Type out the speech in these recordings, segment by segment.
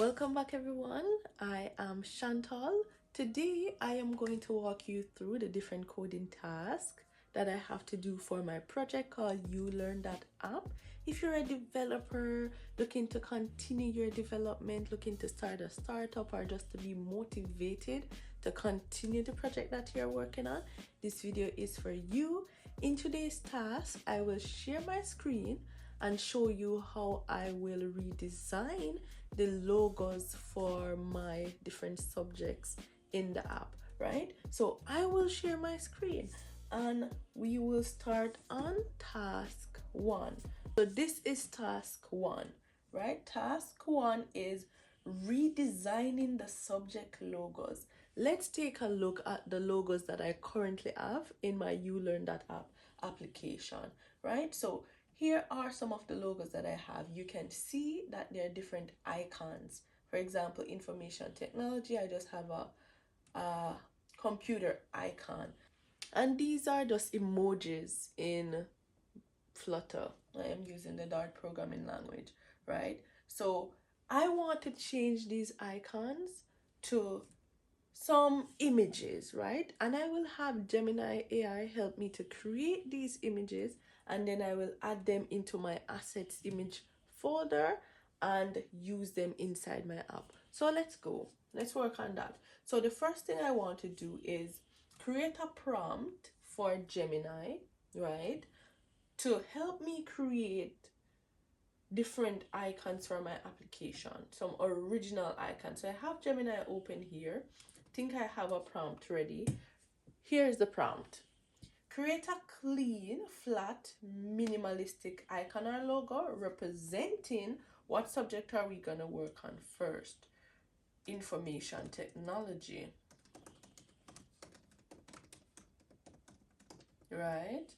Welcome back everyone. I am Chantal. Today I am going to walk you through the different coding tasks that I have to do for my project called You Learn That app. If you're a developer looking to continue your development, looking to start a startup, or just to be motivated to continue the project that you're working on, this video is for you. In today's task, I will share my screen and show you how I will redesign the logos for my different subjects in the app, right? So I will share my screen and we will start on task 1. So this is task 1, right? Task 1 is redesigning the subject logos. Let's take a look at the logos that I currently have in my You Learn That app application, right? So here are some of the logos that I have. You can see that there are different icons. For example, information technology, I just have a computer icon. And these are just emojis in Flutter. I am using the Dart programming language, right? So I want to change these icons to some images, right? And I will have Gemini AI help me to create these images, and then I will add them into my assets image folder and use them inside my app. So let's go. Let's work on that. So the first thing I want to do is create a prompt for Gemini, right? To help me create different icons for my application, some original icons. So I have Gemini open here. I think I have a prompt ready. Here's the prompt. Create a clean, flat, minimalistic icon or logo representing what subject are we gonna work on first? Information technology. Right?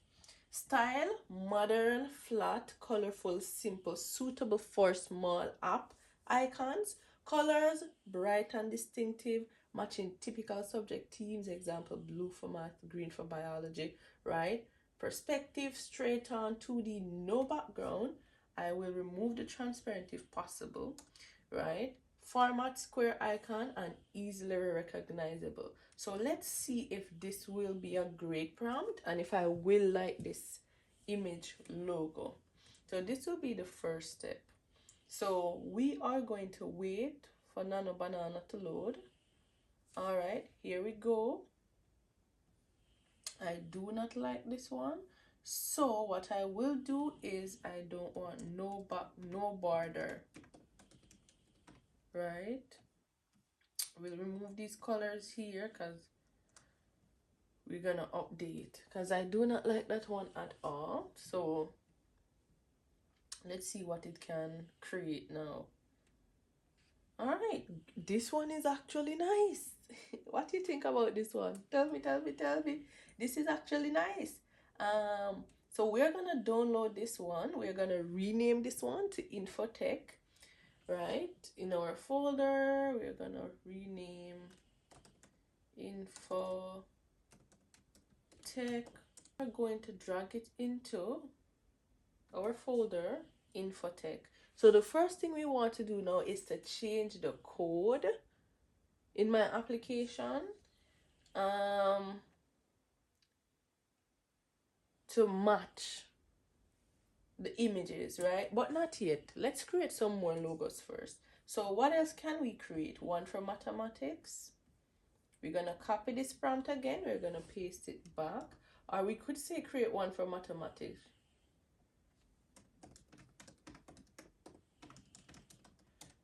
Style, modern, flat, colorful, simple, suitable for small app icons. Colors, bright and distinctive, matching typical subject themes, example, blue for math, green for biology, right? Perspective, straight on, 2D, no background. I will remove the transparent if possible, right? Format, square icon, and easily recognizable. So let's see if this will be a great prompt and if I will like this image logo. So this will be the first step. So we are going to wait for Nano Banana to load. All right, here we go. I do not like this one. So what I will do is I don't want no border, right? We'll remove these colors here because we're gonna update, because I do not like that one at all. So let's see what it can create now. All right, this one is actually nice. What do you think about this one? Tell me. This is actually nice. So we're gonna download this one. We're gonna rename this one to Infotech, right? In our folder, we're gonna rename Infotech. We're going to drag it into our folder, Infotech. So the first thing we want to do now is to change the code in my application to match the images, right? But not yet. Let's create some more logos first. So what else can we create? One for mathematics. We're gonna copy this prompt again. We're gonna paste it back. Or we could say create one for mathematics.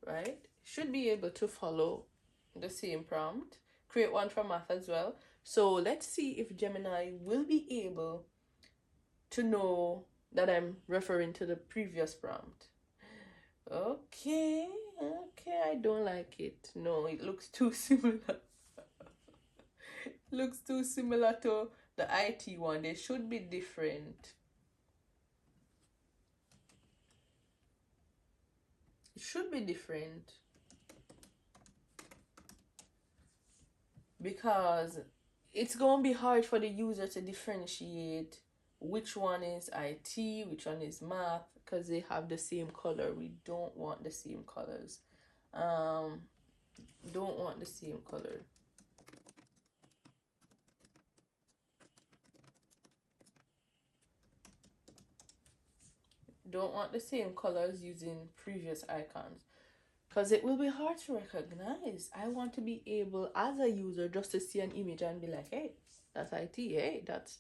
Right? Should be able to follow the same prompt. Create one for math as well. So let's see if Gemini will be able to know that I'm referring to the previous prompt. Okay, I don't like it. No, it looks too similar. Looks too similar to the IT one. They should be different. It should be different because it's going to be hard for the user to differentiate which one is IT, which one is math, because they have the same color. We don't want the same colors. um don't want the same color. Don't want the same colors using previous icons, because it will be hard to recognize. I want to be able as a user just to see an image and be like, hey, that's IT, hey, that's,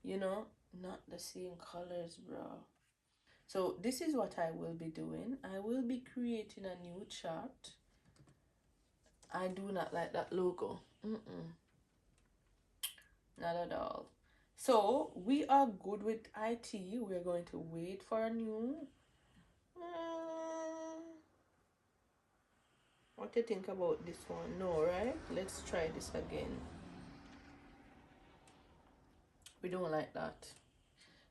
you know, not the same colors, bro. So this is what I will be doing. I will be creating a new chart. I do not like that logo. Not at all. So we are good with IT. We're going to wait for a new. What do you think about this one? No, right? Let's try this again. We don't like that.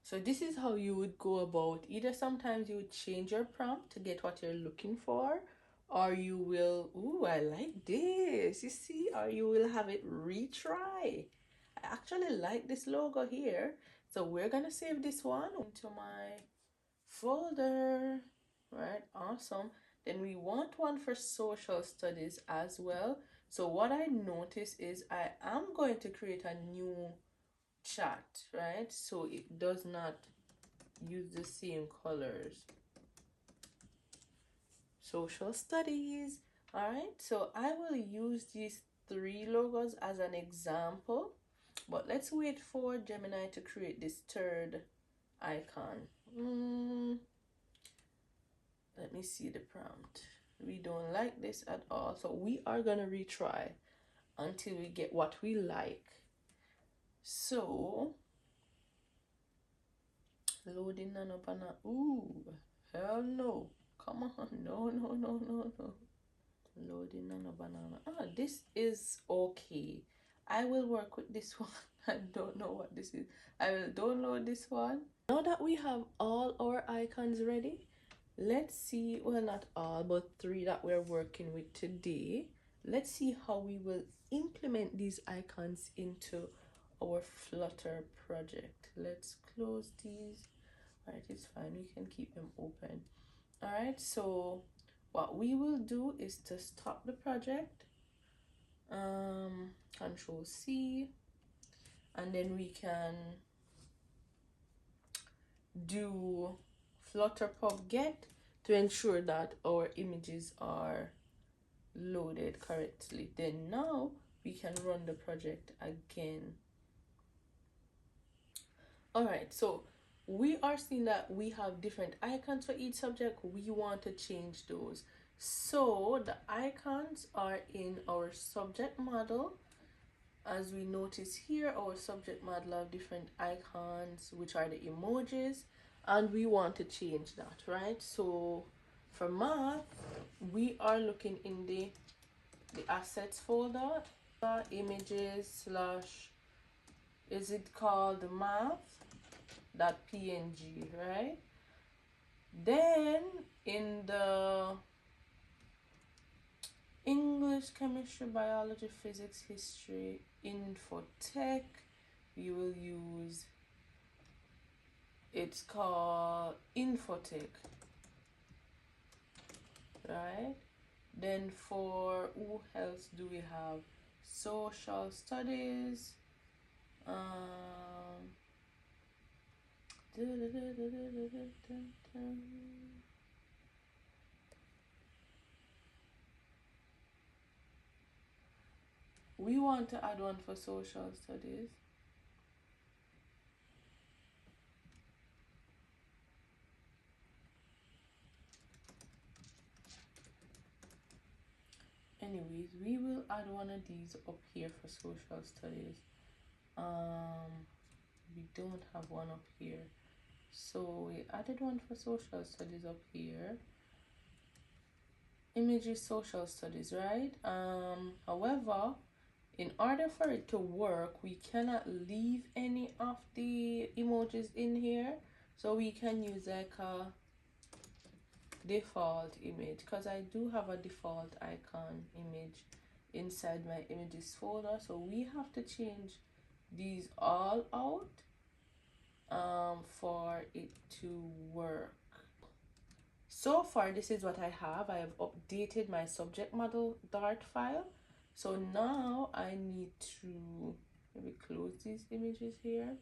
So this is how you would go about. Either sometimes you would change your prompt to get what you're looking for, or you will, ooh, I like this, you see, or you will have it retry. I actually like this logo here. So we're gonna save this one into my folder, right? Awesome. Then we want one for social studies as well. So what I notice is I am going to create a new chat, right? So it does not use the same colors. Social studies. All right, so I will use these 3 logos as an example, but let's wait for Gemini to create this 3rd icon. Let me see the prompt. We don't like this at all, so we are gonna retry until we get what we like. So loading nano banana. Ooh, hell no. Come on. No, no, no, no, no. Loading nano banana. Ah, this is okay. I will work with this one. I don't know what this is. I will download this one. Now that we have all our icons ready, let's see, well, not all, but 3 that we're working with today. Let's see how we will implement these icons into our Flutter project. Let's close these. All right, it's fine. We can keep them open. All right, so what we will do is to stop the project. Control C, and then we can do Flutter pub get to ensure that our images are loaded correctly. Then now we can run the project again. All right, so we are seeing that we have different icons for each subject. We want to change those. So the icons are in our subject model. As we notice here, our subject model have different icons, which are the emojis, and we want to change that, right? So for math, we are looking in the assets folder, images slash, is it called math.png, right? Then in the English, chemistry, biology, physics, history, infotech, we will use, it's called infotech, right? Then for who else do we have? Social studies. We want to add one for social studies. Anyways, we will add one of these up here for social studies. We don't have one up here, so we added one for social studies up here. Images, social studies, right? However, in order for it to work, we cannot leave any of the emojis in here, so we can use like a default image, because I do have a default icon image inside my images folder. So we have to change these all out for it to work. So far, this is what I have. I have updated my subject model Dart file. So now I need to maybe close these images here.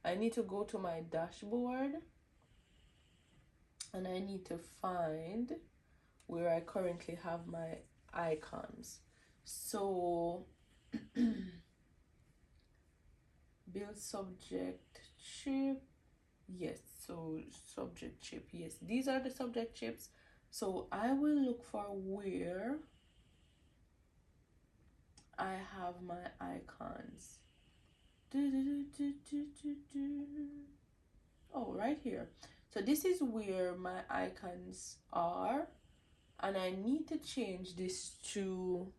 I need to go to my dashboard and I need to find where I currently have my icons. So build subject chip. Yes, so subject chip. Yes, these are the subject chips. So I will look for where I have my icons. Oh, right here. So this is where my icons are, and I need to change this to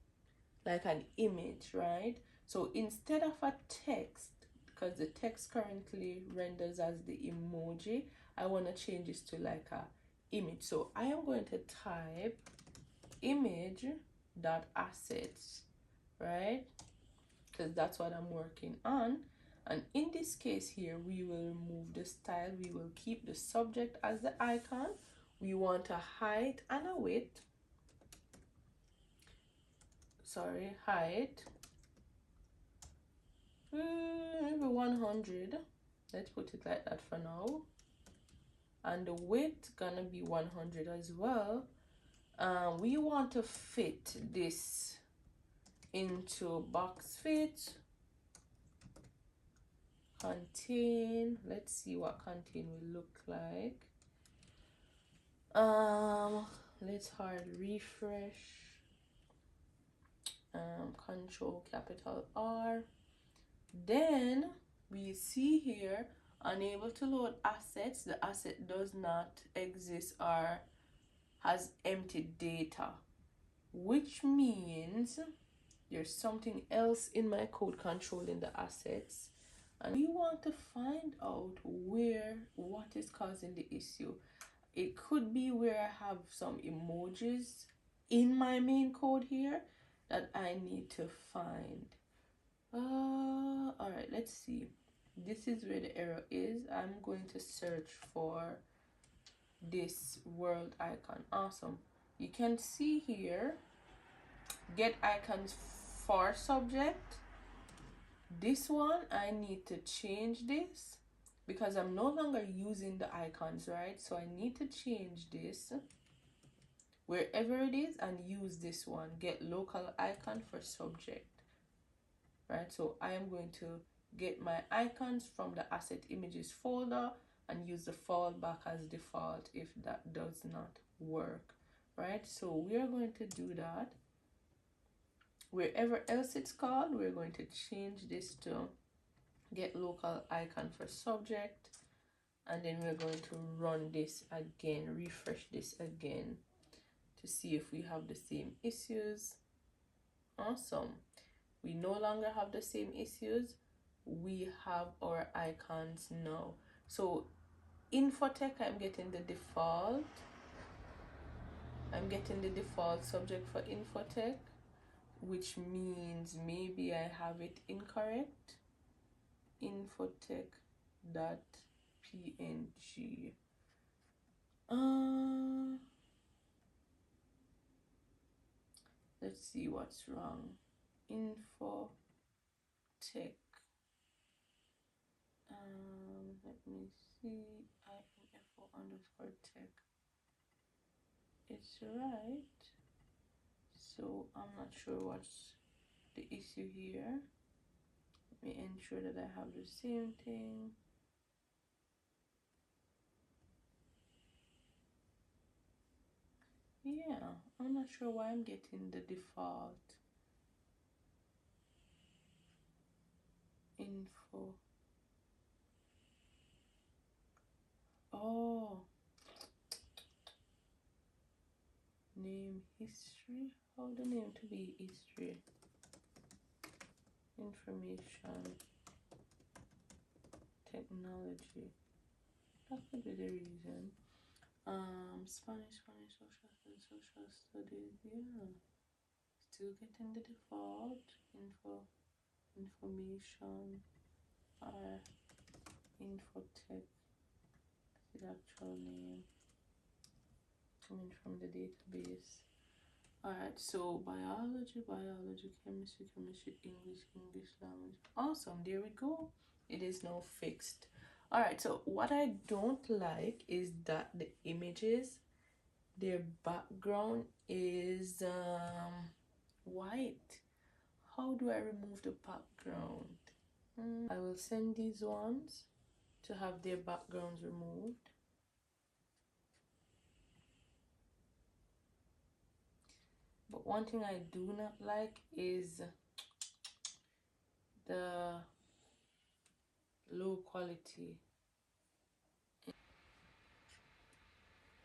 like an image, right? So instead of a text, because the text currently renders as the emoji, I want to change this to like a image. So I am going to type image.assets, right? Because that's what I'm working on. And in this case here, we will remove the style. We will keep the subject as the icon. We want a height and a width. Sorry, height. Maybe 100. Let's put it like that for now. And the width gonna be 100 as well. We want to fit this into box fit. Contain. Let's see what contain will look like. Let's hard refresh. Control capital R. Then we see here unable to load assets. The asset does not exist or has empty data, which means there's something else in my code controlling the assets, and we want to find out what is causing the issue. It could be where I have some emojis in my main code here that I need to find. All right, let's see. This is where the error is. I'm going to search for this world icon. Awesome. You can see here, get icons for subject. This one, I need to change this because I'm no longer using the icons, right? So I need to change this wherever it is and use this one, get local icon for subject, right? So I am going to get my icons from the asset images folder and use the fallback as default if that does not work, right? So we are going to do that. Wherever else it's called, we're going to change this to get local icon for subject, and then we're going to run this again, refresh this again to see if we have the same issues. Awesome. We no longer have the same issues. We have our icons now. So infotech, I'm getting the default subject for infotech, which means maybe I have it incorrect. Infotech.png. Let's see what's wrong. Infotech. Let me see. info underscore tech. It's right. So I'm not sure what's the issue here. Let me ensure that I have the same thing. Yeah, I'm not sure why I'm getting the default info. Oh, name history. How the name to be history? Information technology. That could be the reason. Spanish, social studies. Yeah, still getting the default information or infotech. The actual name. coming from the database. Alright, so biology, chemistry, English language. Awesome, there we go. It is now fixed. Alright, so what I don't like is that the images, their background is white. How do I remove the background? I will send these ones to have their backgrounds removed. But one thing I do not like is the low quality.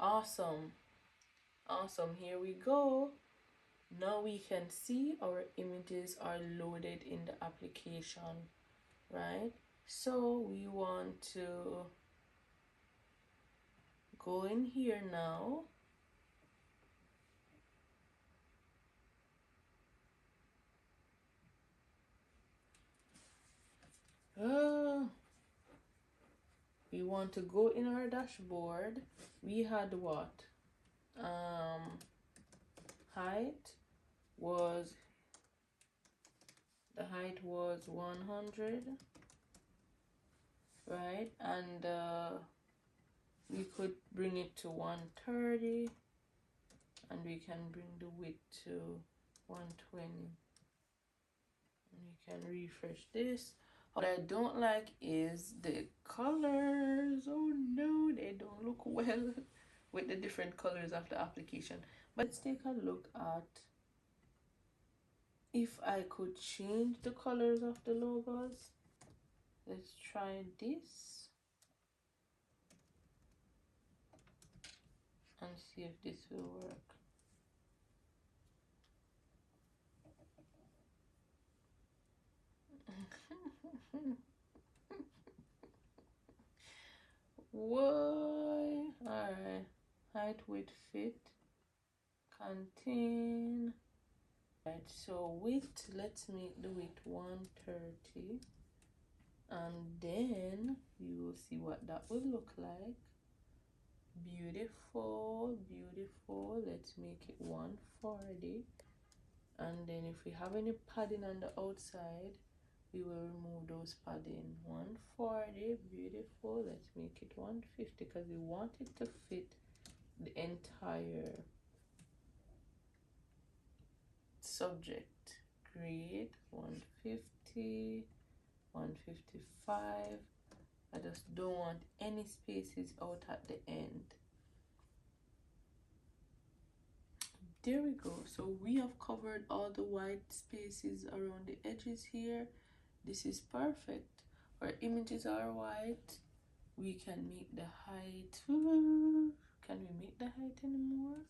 Awesome. Awesome. Here we go. Now we can see our images are loaded in the application, right? So we want to go in here now. We want to go in our dashboard. We had what? Height was, the height was 100, right? And we could bring it to 130, and we can bring the width to 120. And we can refresh this. What I don't like is the colors. Oh no, they don't look well with the different colors of the application. But let's take a look at if I could change the colors of the logos. Let's try this and see if this will work. Why? Alright. Height, width, fit, contain. Right, so width, let's make the width 130. And then you will see what that will look like. Beautiful, beautiful. Let's make it 140. And then if we have any padding on the outside, we will remove those padding. 140, beautiful. Let's make it 150 because we want it to fit the entire subject. Great. 150, 155. I just don't want any spaces out at the end. There we go. So we have covered all the white spaces around the edges here. This is perfect. Our images are white. We can make the height. Can we make the height anymore?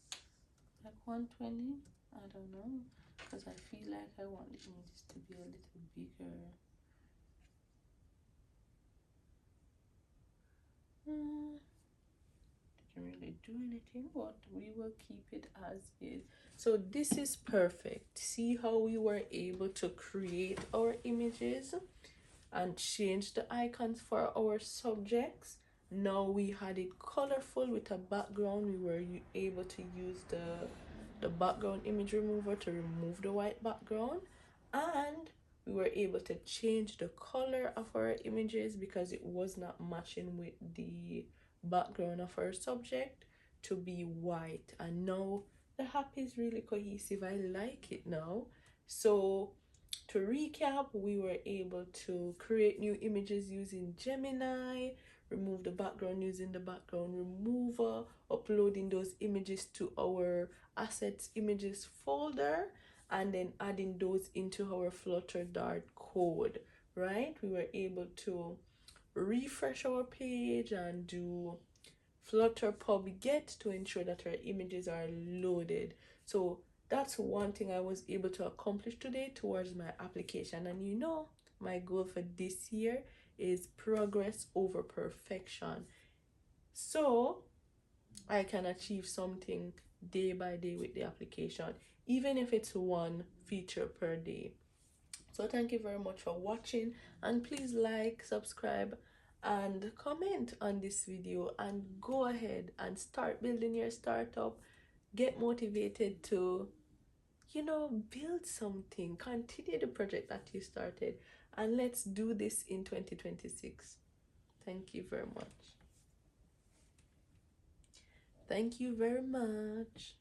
Like 120? I don't know. Because I feel like I want the images to be a little bigger. Didn't really do anything, but we will keep it as is. So this is perfect. See how we were able to create our images and change the icons for our subjects. Now we had it colorful with a background. We were able to use the background image remover to remove the white background, and we were able to change the color of our images because it was not matching with the background of our subject to be white. And now the app is really cohesive. I like it now. So to recap, we were able to create new images using Gemini, remove the background using the background remover, uploading those images to our assets images folder, and then adding those into our Flutter Dart code, right? We were able to refresh our page and do Flutter pub get to ensure that our images are loaded. So that's one thing I was able to accomplish today towards my application. And you know, my goal for this year is progress over perfection. So I can achieve something day by day with the application, even if it's one feature per day. So thank you very much for watching, and please like, subscribe, and comment on this video and go ahead and start building your startup. Get motivated to, build something, continue the project that you started, and let's do this in 2026. Thank you very much. Thank you very much.